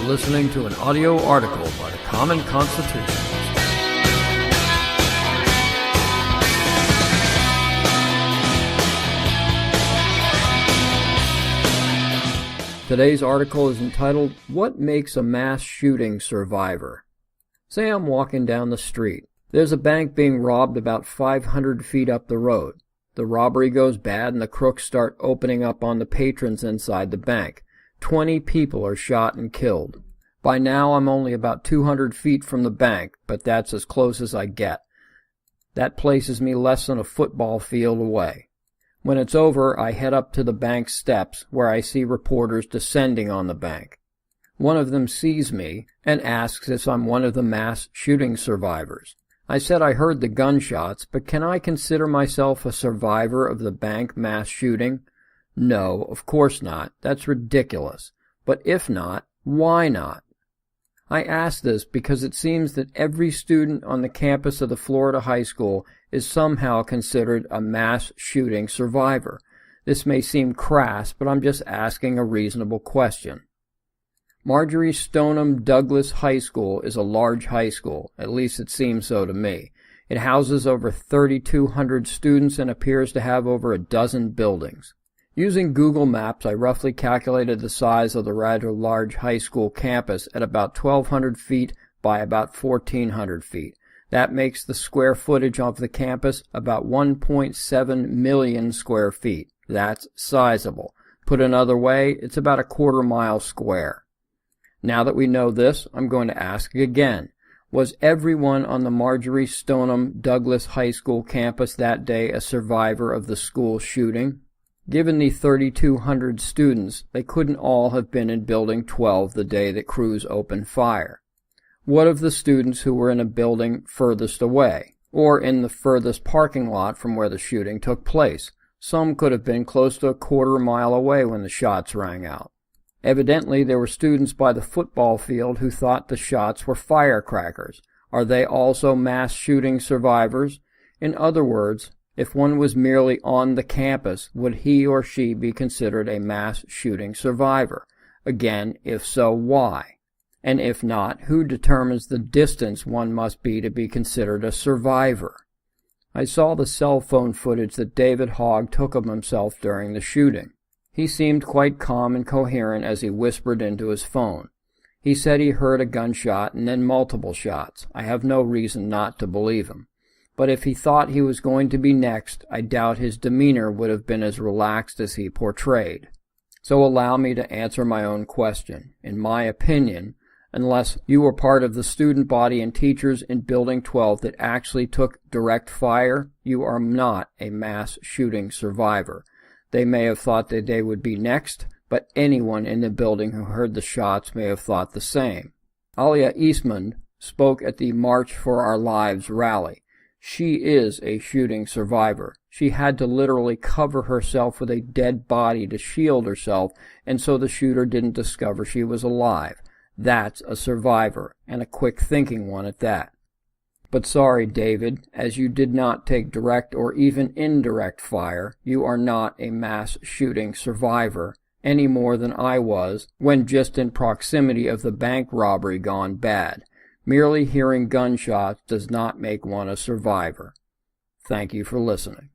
listening to an audio article by the Common Constitutionalist. Today's article is entitled, What Makes a Mass Shooting Survivor? Say I'm walking down the street. There's a bank being robbed about 500 feet up the road. The robbery goes bad and the crooks start opening up on the patrons inside the bank. 20 people are shot and killed. By now I'm only about 200 feet from the bank, but that's as close as I get. That places me less than a football field away. When it's over, I head up to the bank steps where I see reporters descending on the bank. One of them sees me and asks if I'm one of the mass shooting survivors. I said I heard the gunshots, but can I consider myself a survivor of the bank mass shooting? No, of course not. That's ridiculous. But if not, why not? I ask this because it seems that every student on the campus of the Florida high school is somehow considered a mass shooting survivor. This may seem crass, but I'm just asking a reasonable question. Marjorie Stoneman Douglas High School is a large high school, at least it seems so to me. It houses over 3,200 students and appears to have over a dozen buildings. Using Google Maps, I roughly calculated the size of the rather large high school campus at about 1,200 feet by about 1,400 feet. That makes the square footage of the campus about 1.7 million square feet. That's sizable. Put another way, it's about a quarter-mile square. Now that we know this, I'm going to ask again. Was everyone on the Marjorie Stoneman Douglas High School campus that day a survivor of the school shooting? Given the 3,200 students, they couldn't all have been in Building 12 the day that crews opened fire. What of the students who were in a building furthest away, or in the furthest parking lot from where the shooting took place? Some could have been close to a quarter-mile away when the shots rang out. Evidently, there were students by the football field who thought the shots were firecrackers. Are they also mass shooting survivors? In other words, if one was merely on the campus, would he or she be considered a mass shooting survivor? Again, if so, why? And if not, who determines the distance one must be to be considered a survivor? I saw the cell phone footage that David Hogg took of himself during the shooting. He seemed quite calm and coherent as he whispered into his phone. He said he heard a gunshot and then multiple shots. I have no reason not to believe him. But if he thought he was going to be next, I doubt his demeanor would have been as relaxed as he portrayed. So allow me to answer my own question. In my opinion, unless you were part of the student body and teachers in Building 12 that actually took direct fire, you are not a mass shooting survivor. They may have thought that they would be next, but anyone in the building who heard the shots may have thought the same. Alia Eastman spoke at the March for Our Lives rally. She is a shooting survivor. She had to literally cover herself with a dead body to shield herself, and so the shooter didn't discover she was alive. That's a survivor, and a quick-thinking one at that. But sorry, David, as you did not take direct or even indirect fire, you are not a mass shooting survivor, any more than I was when just in proximity of the bank robbery gone bad. Merely hearing gunshots does not make one a survivor. Thank you for listening.